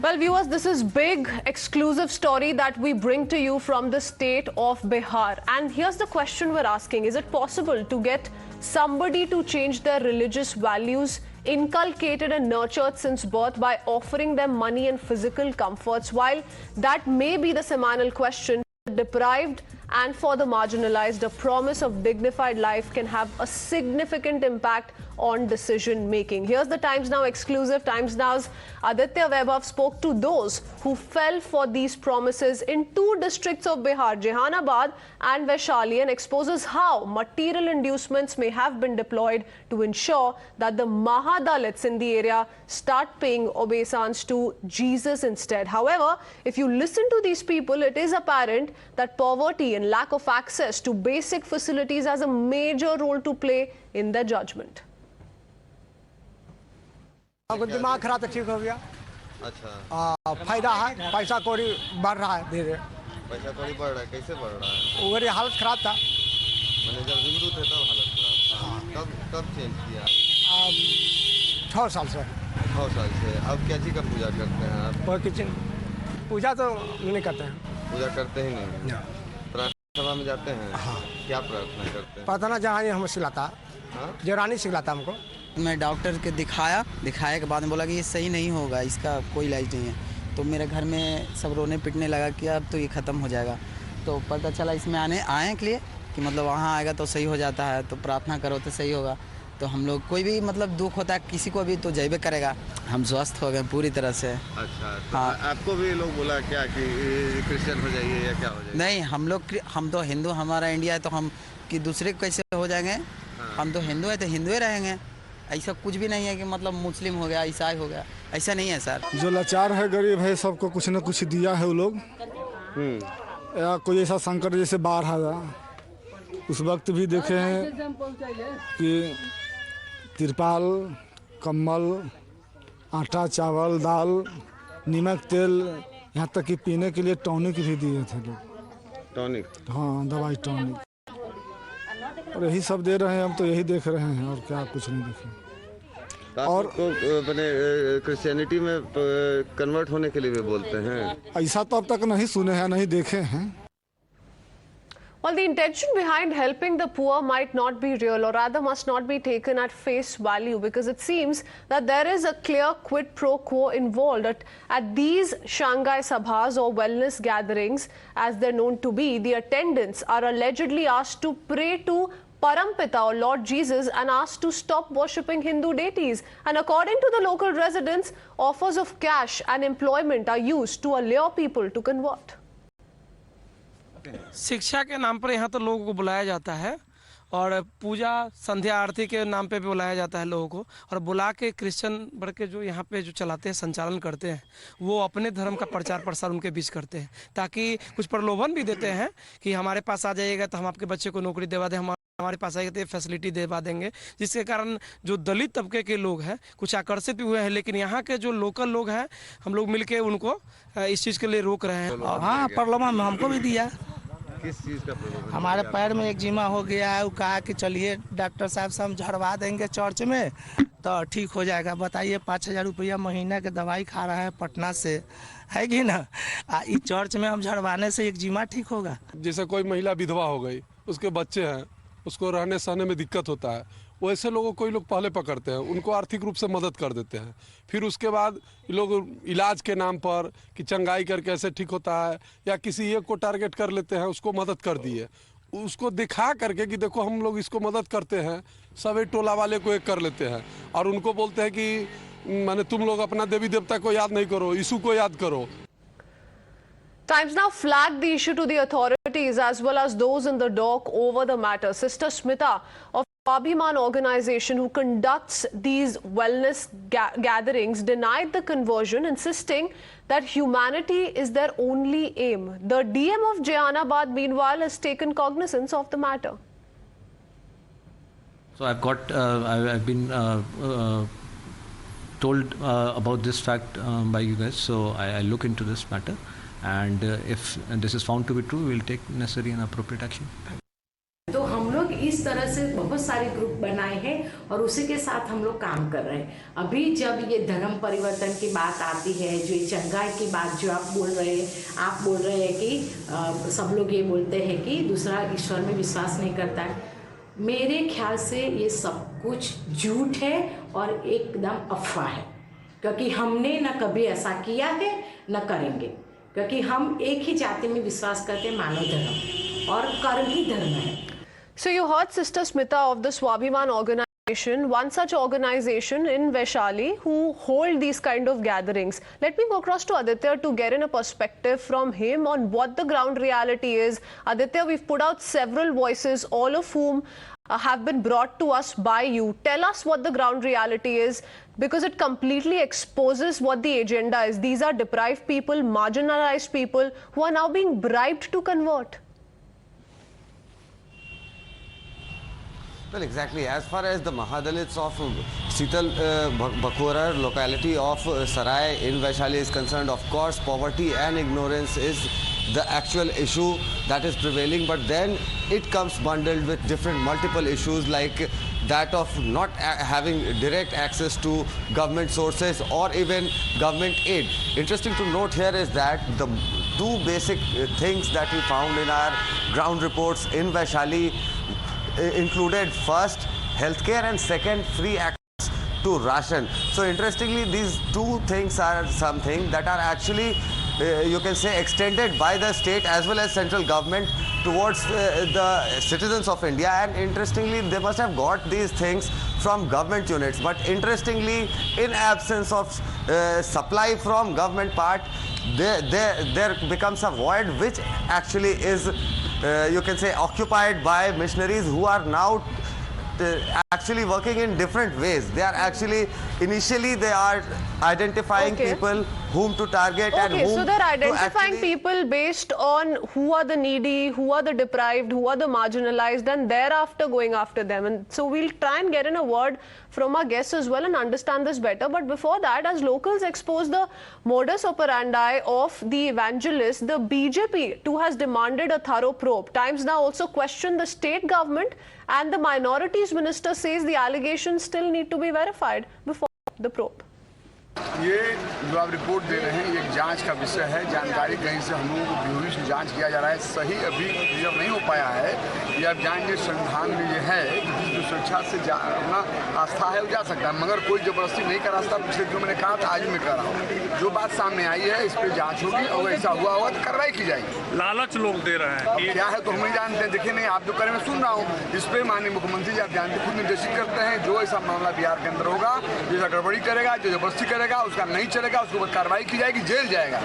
Well, viewers, this is big exclusive story that we bring to you from the state of Bihar. And here's the question we're asking. Is it possible to get somebody to change their religious values inculcated and nurtured since birth by offering them money and physical comforts? While that may be the seminal question, deprived and for the marginalized, a promise of dignified life can have a significant impact on decision making. Here's the Times Now exclusive. Times Now's Aditya Vaibhav spoke to those who fell for these promises in two districts of Bihar, Jehanabad and Vaishali, and exposes how material inducements may have been deployed to ensure that the Mahadalits in the area start paying obeisance to Jesus instead. However, if you listen to these people, it is apparent that poverty and lack of access to basic facilities has a major role to play in their judgment. दिमाग खराब तो ठीक हो गया। अच्छा फायदा है, पैसा कौड़ी बढ़ रहा है धीरे। पैसा कौड़ी बढ़ रहा है, कैसे बढ़ रहा है? मेरी हालत खराब था। मैंने जब हिंदू थे तब हालत खराब था। कब चेंज किया? 6 साल से। 6 साल से। अब क्या चीज़ का पूजा करते हैं आप? और किचन पूजा तो नहीं करते हैं। पूजा करते ही नहीं। प्रार्थना सभा में जाते हैं? हाँ। क्या प्रार्थना करते हैं? प्रार्थना जहाँ हमें सिखाता, जो रानी सिखलाता हमको। मैं डॉक्टर के दिखाया के बाद में बोला कि ये सही नहीं होगा, इसका कोई इलाज नहीं है। तो मेरे घर में सब रोने पिटने लगा कि अब तो ये ख़त्म हो जाएगा। तो पता चला इसमें आए के लिए कि मतलब वहाँ आएगा तो सही हो जाता है, तो प्रार्थना करो तो सही होगा। तो हम लोग कोई भी मतलब दुख होता है किसी को भी तो जैबे करेगा। हम स्वस्थ हो गए पूरी तरह से। अच्छा तो हाँ। आपको भी लोग बोला क्या कि क्रिश्चियन हो जाइए या क्या हो जाइए? नहीं, हम तो हिंदू, हमारा इंडिया है तो हम कि दूसरे कैसे हो जाएंगे? हम तो हिंदू है तो हिंदू ही रहेंगे। ऐसा कुछ भी नहीं है कि मतलब मुस्लिम हो गया, ईसाई हो गया, ऐसा नहीं है सर। जो लाचार है, गरीब है, सबको कुछ न कुछ दिया है वो लोग। या कोई ऐसा संकट जैसे बाढ़ आया, उस वक्त भी देखे हैं कि तिरपाल, कम्बल, आटा, चावल, दाल, नमक, तेल, यहाँ तक कि पीने के लिए टॉनिक भी दिए थे लोग। टॉनिक? हाँ, दवाई टॉनिक। और यही सब दे रहे हैं, हम तो यही देख रहे हैं और क्या कुछ नहीं देखें। और मैंने क्रिश्चियनिटी में कन्वर्ट होने के लिए भी बोलते हैं? ऐसा तो अब तक नहीं सुने हैं, नहीं देखे हैं। Well, the intention behind helping the poor might not be real, or rather must not be taken at face value, because it seems that there is a clear quid pro quo involved. At these Shanghai Sabhas or wellness gatherings, as they're known to be, the attendants are allegedly asked to pray to Parampita or Lord Jesus and asked to stop worshipping Hindu deities. And according to the local residents, offers of cash and employment are used to allure people to convert. शिक्षा के नाम पर यहाँ तो लोगों को बुलाया जाता है और पूजा संध्या आरती के नाम पे भी बुलाया जाता है लोगों को, और बुला के क्रिश्चियन बढ़ के जो यहाँ पे जो चलाते हैं, संचालन करते हैं, वो अपने धर्म का प्रचार प्रसार उनके बीच करते हैं, ताकि कुछ प्रलोभन भी देते हैं कि हमारे पास आ जाइएगा तो हम आपके बच्चे को नौकरी दिलवा दें, हमारे पास आएगा तो ये फैसिलिटी दिलवा देंगे, जिसके कारण जो दलित तबके के लोग हैं कुछ आकर्षित भी हुए हैं। लेकिन यहाँ के जो लोकल लोग हैं, हम लोग मिलके उनको इस चीज़ के लिए रोक रहे हैं। हाँ, प्रलोभन हमको भी दिया। किस चीज़ का प्रलोभन? हमारे पैर में एक जीमा हो गया है, वो कहा कि चलिए डॉक्टर साहब से हम झड़वा देंगे चर्च में तो ठीक हो जाएगा। बताइए 5,000 रुपया महीना के दवाई खा रहा है पटना से, है कि ना? इस चर्च में हम झड़वाने से एक जीमा ठीक होगा? जैसे कोई महिला विधवा हो गई, उसके बच्चे हैं, उसको रहने सहने में दिक्कत होता है, वैसे लोगों कोई लोग पहले पकड़ते हैं, उनको आर्थिक रूप से मदद कर देते हैं। फिर उसके बाद लोग इलाज के नाम पर कि चंगाई करके ऐसे ठीक होता है, या किसी एक को टारगेट कर लेते हैं, उसको मदद कर दिए, उसको दिखा करके कि देखो हम लोग इसको मदद करते हैं, सभी टोला वाले को एक कर लेते हैं और उनको बोलते हैं कि माने तुम लोग अपना देवी देवता को याद नहीं करो, यीशु को याद करो। Times Now flagged the issue to the authorities as well as those in the dock over the matter. Sister Smita of Abhiman organization, who conducts these wellness gatherings, denied the conversion, insisting that humanity is their only aim. The DM of Jehanabad, meanwhile, has taken cognizance of the matter. So I've been told about this fact by you guys, so I look into this matter. And if this is found to be true, we will take necessary and appropriate action. तो हम लोग इस तरह से बहुत सारे group बनाए हैं और उसी के साथ हम लोग काम कर रहे हैं। अभी जब ये धर्म परिवर्तन की बात आती है, जो ये चंगाई की बात जो आप बोल रहे हैं कि सब लोग ये बोलते हैं कि दूसरा ईश्वर में विश्वास नहीं करता है, मेरे ख्याल से ये सब कुछ झूठ है और एकदम अफवाह है, क्योंकि हमने न कभी ऐसा किया है न करेंगे, क्योंकि हम एक ही जाति में विश्वास करते हैं, मानव धर्म, और कर्म ही धर्म है। So you heard Sister Smita of the Swabhiman organization, one such organization in Vaishali who hold these kind of gatherings. Let me go across to Aditya to get in a perspective from him on what the ground reality is. Aditya, we've put out several voices, all of whom have been brought to us by you. Tell us what the ground reality is, because it completely exposes what the agenda is. These are deprived people, marginalized people who are now being bribed to convert. Well, exactly. As far as the Mahadalits of Sital Bakhora locality of Sarai in Vaishali is concerned, of course, poverty and ignorance is the actual issue that is prevailing, but then it comes bundled with different multiple issues like that of not having direct access to government sources or even government aid. Interesting to note here is that the two basic things that we found in our ground reports in Vaishali included first healthcare and second free access to ration. So interestingly, these two things are something that are actually you can say extended by the state as well as central government towards the citizens of India, and interestingly they must have got these things from government units, but interestingly in absence of supply from government part, there becomes a void which actually is you can say occupied by missionaries who are now actually working in different ways. They are actually initially they are identifying people whom to target and whom so they're identifying people based on who are the needy, who are the deprived, who are the marginalized, and thereafter going after them. And so we'll try and get in a word from our guests as well and understand this better. But before that, as locals expose the modus operandi of the evangelists, the BJP too has demanded a thorough probe. Times Now also questioned the state government, and the minorities minister says the allegations still need to be verified before the probe. ये जो आप report दे रहे हैं ये एक जांच का विषय है। जानकारी कहीं से हम लोगों को ब्यूरो से जांच किया जा रहा है, सही अभी क्लियर नहीं हो पाया है। ये आप जानेंगे संविधान में ये है कि जो स्वेच्छा से अपना आस्था है वो जा सकता है, मगर कोई जबरदस्ती नहीं करा सकता। पिछले जो मैंने कहा था आज मैं कह रहा हूँ, जो बात सामने आई है इस पर जाँच होगी और ऐसा हुआ होगा तो कार्रवाई की जाएगी। लालच लोग दे रहे हैं, क्या है तो हम नहीं जानते हैं, देखे नहीं, आप जो करें मैं सुन रहा हूँ। इस पर माननीय मुख्यमंत्री जी आप जानते खुद निर्देशित करते हैं, जो ऐसा मामला बिहार के अंदर होगा, जैसा गड़बड़ी करेगा, जो जबरदस्ती करेगा, उसका नहीं चलेगा, उसके ऊपर कार्रवाई की जाएगी, जेल जाएगा।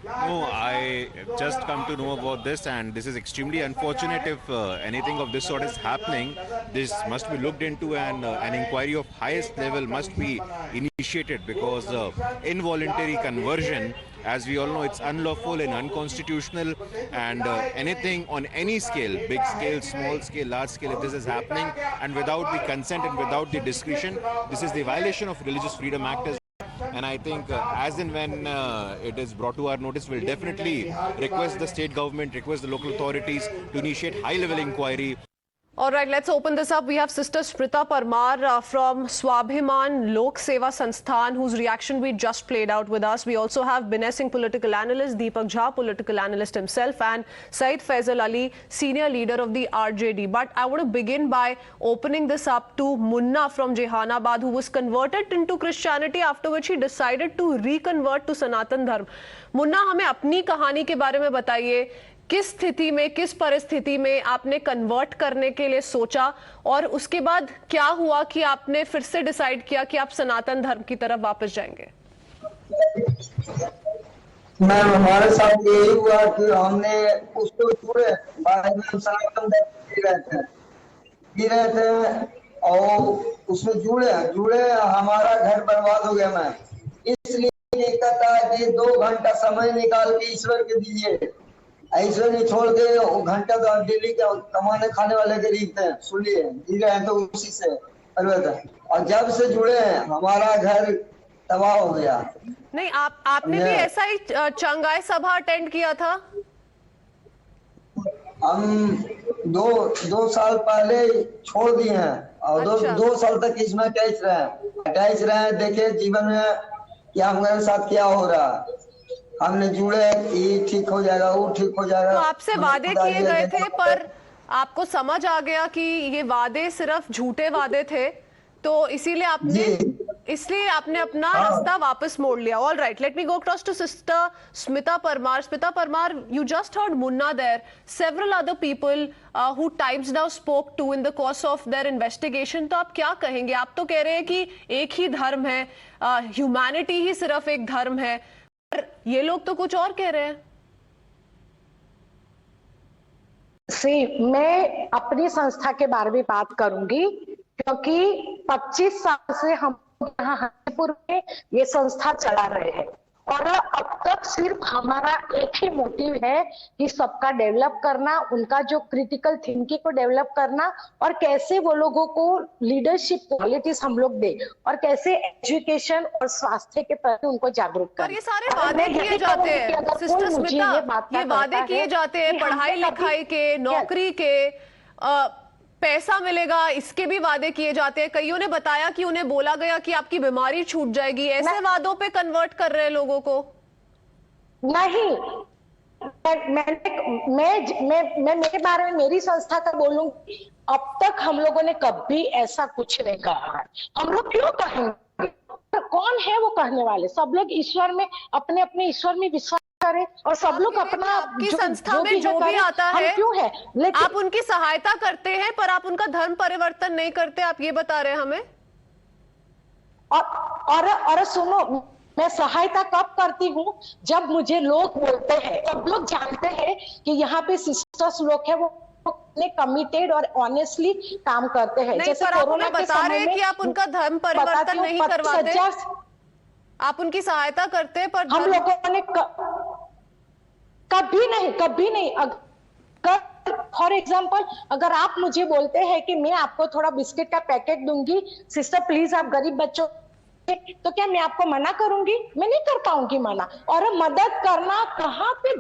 No, I just come to know about this, and this is extremely unfortunate. If anything of this sort is happening, this must be looked into, and an inquiry of highest level must be initiated, because involuntary conversion, as we all know, it's unlawful and unconstitutional, and anything on any scale, big scale, small scale, large scale, if this is happening and without the consent and without the discretion, this is the violation of Religious Freedom Act. And I think as and when it is brought to our notice, we'll definitely request the state government, request the local authorities to initiate high-level inquiry. All right, let's open this up. We have Sister Smita Parmar from Swabhiman Lok Seva Sansthan, whose reaction we just played out with us. We also have Binay Singh, political analyst, Deepak Jha, political analyst himself, and Said Faisal Ali, senior leader of the RJD. But I want to begin by opening this up to Munna from Jehanabad, who was converted into Christianity, after which he decided to reconvert to Sanatan Dharma. Munna, हमें अपनी कहानी के बारे में बताइए, किस स्थिति में, किस परिस्थिति में आपने कन्वर्ट करने के लिए सोचा, और उसके बाद क्या हुआ कि आपने फिर से डिसाइड किया कि आप सनातन धर्म की तरफ वापस जाएंगे? मैम, हमारे साथ यही हुआ कि हमने उसको जुड़े सनातन धर्म जी रहे थे और उसमें जुड़े हमारा घर बर्बाद हो गया। मैं इसलिए कहता है कि 2 घंटा समय निकाल के ईश्वर के दीजिए, ऐसे नहीं छोड़ के घंटा तो डेली के कमाने खाने वाले गरीब थे, सुनिए जी रहे हैं तो उसी से और जब से जुड़े हैं हमारा घर तबाह हो गया। नहीं, आपने भी ऐसा ही चंगाई सभा अटेंड किया था? हम दो साल पहले छोड़ दिए हैं और अच्छा। दो साल तक इसमें अटैच रहे। देखिए जीवन में क्या हमारे साथ क्या हो रहा है। हमने जुड़े ये ठीक हो जाएगा, वो ठीक हो जाएगा। तो आपसे वादे किए गए थे, पर आपको समझ आ गया कि ये वादे सिर्फ झूठे वादे थे, तो इसीलिए आपने अपना रास्ता वापस मोड़ लिया. All right, let me go across to sister Smita Parmar. Smita Parmar, you just heard Munna there. Several other people who Times Now spoke to in the course of their investigation. तो आप क्या कहेंगे? आप तो कह रहे हैं कि एक ही धर्म है, ह्यूमैनिटी ही सिर्फ एक धर्म है, पर ये लोग तो कुछ और कह रहे हैं. मैं अपनी संस्था के बारे में बात करूंगी, क्योंकि 25 साल से हम यहाँ हनीपुर में ये संस्था चला रहे हैं और अब तक सिर्फ हमारा एक ही मोटिव है कि सबका डेवलप करना, उनका जो क्रिटिकल थिंकिंग को डेवलप करना और कैसे वो लोगों को लीडरशिप क्वालिटीज हम लोग दे और कैसे एजुकेशन और स्वास्थ्य के प्रति उनको जागरूक करें. ये सारे वादे किए जाते हैं सिस्टर स्मिता, ये वादे किए जाते हैं पढ़ाई लिखाई के, नौकरी के, पैसा मिलेगा, इसके भी वादे किए जाते हैं. कईयों ने बताया कि उन्हें बोला गया कि आपकी बीमारी छूट जाएगी. ऐसे वादों पे कन्वर्ट कर रहे हैं लोगों को. नहीं, मैं मेरे बारे में मेरी संस्था का बोलूंगी, अब तक हम लोगों ने कभी ऐसा कुछ नहीं कहा है. हम लोग क्यों कहेंगे? कौन है वो कहने वाले? सब लोग ईश्वर में अपने अपने ईश्वर में विश्वास करें और सब लोग अपना आपकी संस्था में जो भी आता है क्यों है, लेकिन आप उनकी सहायता करते हैं, पर आप उनका धर्म परिवर्तन नहीं करते. आप ये बता रहे हैं हमें. और सुनो, मैं सहायता कब करती हूँ? जब मुझे लोग बोलते हैं, सब लोग जानते हैं कि यहाँ पे सिस्टर्स लोग है वो कमिटेड और ऑनेस्टली काम करते हैं. जैसे कोरोना बता रहे हैं कि आप उनका धर्म परिवर्तन नहीं करवाते, आप उनकी सहायता करते हैं, पर हम लोगों ने कभी नहीं. अगर फॉर एग्जाम्पल अगर आप मुझे बोलते हैं कि मैं आपको थोड़ा बिस्किट का पैकेट दूंगी, सिस्टर प्लीज आप गरीब बच्चों, तो क्या मैं आपको मना करूंगी? मैं नहीं कर पाऊंगी मना. और मदद करना, कहाँ पे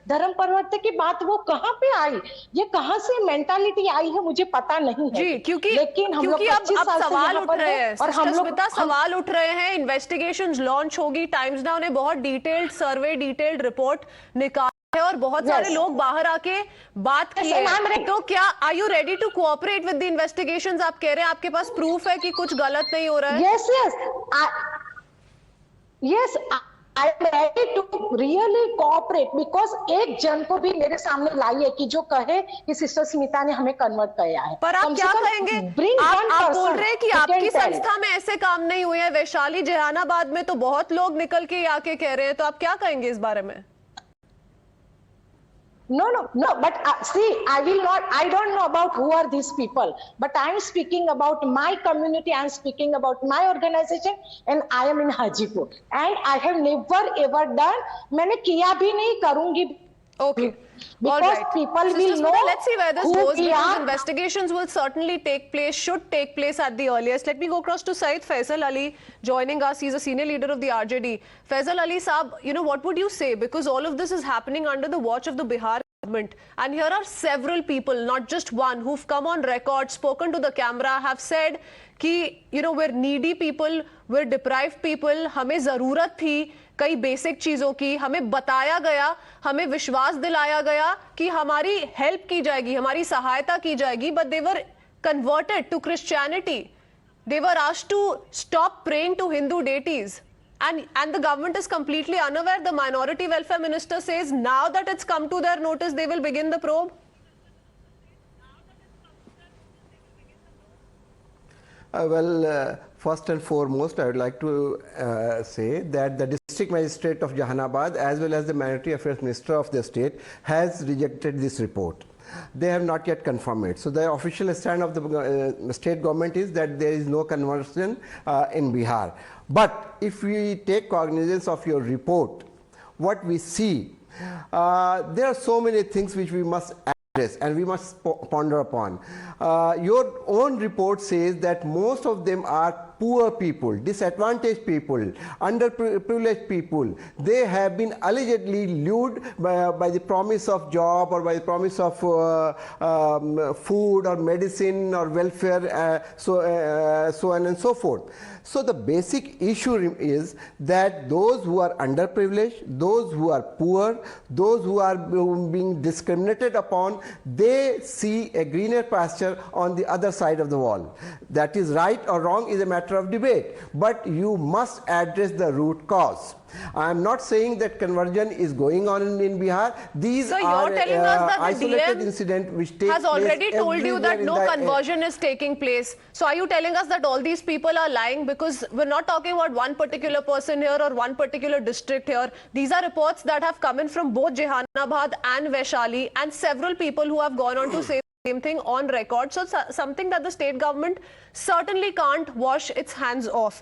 धर्म परिवर्तन की बात वो कहाँ पे आई? ये कहाँ से मेंटालिटी आई है मुझे पता नहीं है जी, क्योंकि लेकिन हम लोग अब सवाल उठ रहे हैं और हम लोग सवाल उठ रहे हैं. इन्वेस्टिगेशंस लॉन्च होगी. टाइम्स नाउ ने बहुत डिटेल्ड सर्वे, डिटेल्ड रिपोर्ट निकाली है और बहुत सारे लोग बाहर आके बात की है. तो क्या are you ready to cooperate with the investigations? आप कह रहे हैं आपके पास प्रूफ है कि कुछ गलत नहीं हो रहा है. yes I am ready to really cooperate, because एक जन को भी मेरे सामने लाई है कि जो कहे कि सिस्टर स्मिता ने हमें कन्वर्ट किया है. पर आप क्या कहेंगे? आप बोल रहे हैं कि आपकी संस्था में ऐसे काम नहीं हुए हैं. वैशाली, जहानाबाद में तो बहुत लोग निकल के आके कह रहे हैं. तो आप क्या कहेंगे इस बारे में? No, but see, I don't know about who are these people, but I am speaking about my community, I am speaking about my organization, and I am in Hajipur, and I have never ever done, मैंने किया भी नहीं, करूंगी. Okay. Because right. people Sister will Smita, know let's see where this who goes, we because are. investigations will certainly take place, should take place at the earliest. Let me go across to Syed Faisal Ali joining us. He's a senior leader of the RJD. Faisal Ali Saab, what would you say? Because all of this is happening under the watch of the Bihar government. And here are several people, not just one, who've come on record, spoken to the camera, have said कि we're needy people, we're deprived people, हमें जरूरत थी कई basic चीजों की, हमें बताया गया, हमें विश्वास दिलाया गया कि हमारी हेल्प की जाएगी, हमारी सहायता की जाएगी, but they were converted to Christianity. They were asked to stop praying to Hindu deities. And the government is completely unaware. The minority welfare minister says now that it's come to their notice, they will begin the probe. First and foremost, I would like to say that the district magistrate of Jahanabad as well as the minority affairs minister of the state has rejected this report. They have not yet confirmed it. So the official stand of the state government is that there is no conversion in Bihar. But if we take cognizance of your report, what we see, there are so many things which we must address and we must ponder upon. Your own report says that most of them are poor people, disadvantaged people, underprivileged people. They have been allegedly lured by the promise of job or by the promise of food or medicine or welfare, so on and so forth. So the basic issue is that those who are underprivileged, those who are poor, those who are being discriminated upon, they see a greener pasture on the other side of the wall. That is right or wrong is a matter of debate, but you must address the root cause. I am not saying that conversion is going on in Bihar. These are isolated incidents which take place has already told you that no conversion is taking place. So are you telling us that all these people are lying? Because we're not talking about one particular person here or one particular district here. These are reports that have come in from both Jehanabad and Vaishali, and several people who have gone on to say the same thing on record. So something that the state government certainly can't wash its hands off.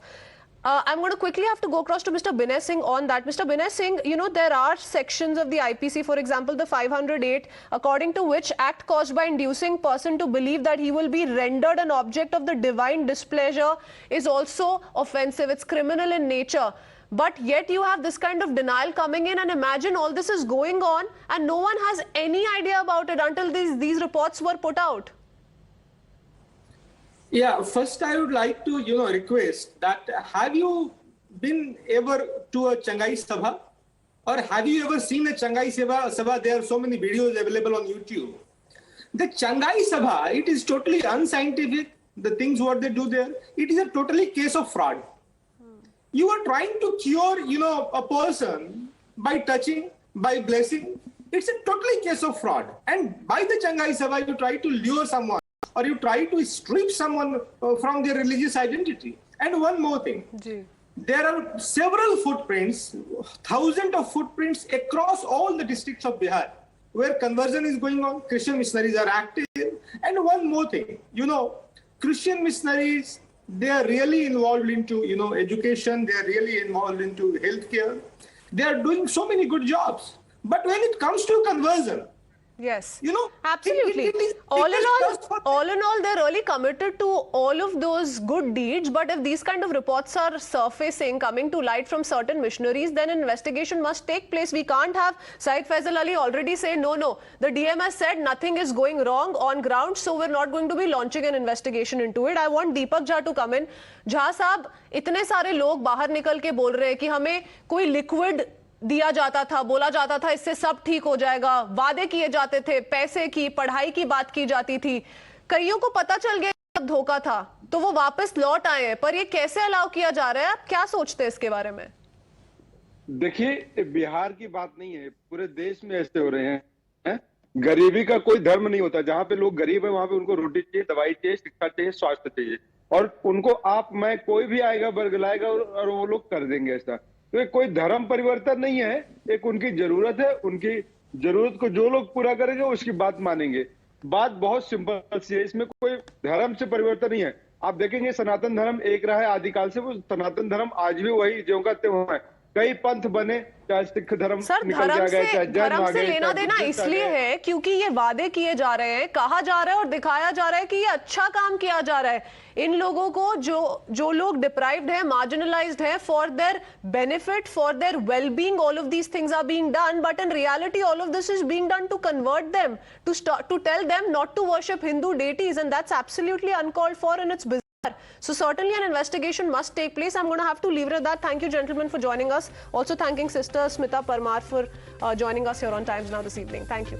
I'm going to quickly have to go across to Mr. Binay Singh on that. Mr. Binay Singh, you know, there are sections of the IPC, for example, the 508, according to which act caused by inducing person to believe that he will be rendered an object of the divine displeasure is also offensive. It's criminal in nature. But yet you have this kind of denial coming in, and imagine all this is going on and no one has any idea about it until these reports were put out. Yeah, first I would like to, request that have you been ever to a Changai Sabha, or have you ever seen a Changai Sabha? There are so many videos available on YouTube. The Changai Sabha, it is totally unscientific. The things what they do there, it is a totally case of fraud. You are trying to cure, a person by touching, by blessing. It's a totally case of fraud. And by the Changai Sabha, you try to lure someone, or you try to strip someone from their religious identity. And one more thing, there are several footprints, thousands of footprints across all the districts of Bihar, where conversion is going on, Christian missionaries are active. And one more thing, Christian missionaries, they are really involved into, education, they are really involved into healthcare. They are doing so many good jobs. But when it comes to conversion, yes, absolutely. All in all, they're really committed to all of those good deeds. But if these kind of reports are surfacing, coming to light from certain missionaries, then an investigation must take place. We can't have Syed Faisal Ali already say, no, the DM has said nothing is going wrong on ground, so we're not going to be launching an investigation into it. I want Deepak Jha to come in. Jha साहब, इतने सारे लोग बाहर निकल के बोल रहे हैं कि हमें कोई लिक्विड दिया जाता था, बोला जाता था इससे सब ठीक हो जाएगा, वादे किए जाते थे, पैसे की, पढ़ाई की बात की जाती थी, कईयों को पता चल गया सब धोखा था, तो वो वापस लौट आए हैं। पर ये कैसे अलाउ किया जा रहा है? आप क्या सोचते हैं इसके बारे में? देखिए, बिहार की बात नहीं है, पूरे देश में ऐसे हो रहे हैं। गरीबी का कोई धर्म नहीं होता। जहां पे लोग गरीब है वहां पे उनको रोटी चाहिए, दवाई चाहिए, शिक्षा चाहिए, स्वास्थ्य चाहिए, और उनको आप मैं कोई भी आएगा बरगलाएगा और वो लोग कर देंगे ऐसा। तो कोई धर्म परिवर्तन नहीं है, एक उनकी जरूरत है, उनकी जरूरत को जो लोग पूरा करेंगे उसकी बात मानेंगे। बात बहुत सिंपल सी है, इसमें कोई धर्म से परिवर्तन नहीं है। आप देखेंगे सनातन धर्म एक रहा है आदिकाल से, वो सनातन धर्म आज भी वही ज्यों का त्यों है। कई पंथ बने, चाहे सिख धर्म निकल गया, चाहे जैन आ गए, से लेना देना इसलिए है क्योंकि ये वादे किए जा रहे हैं, कहा जा रहा है और दिखाया जा रहा है कि ये अच्छा काम किया जा रहा है। इन लोगों को जो लोग डिप्राइव्ड है, मार्जिनलाइज्ड है, for their benefit, for their well-being, all of these things are being done, but in reality all of this is being done to convert them, to tell them not to worship Hindu deities, and that's absolutely uncalled for and it's bizarre. So certainly an investigation must take place. I'm going to have to leave it at that. Thank you, gentlemen, for joining us. Also thanking Sister Smita Parmar for joining us here on Times Now this evening. Thank you.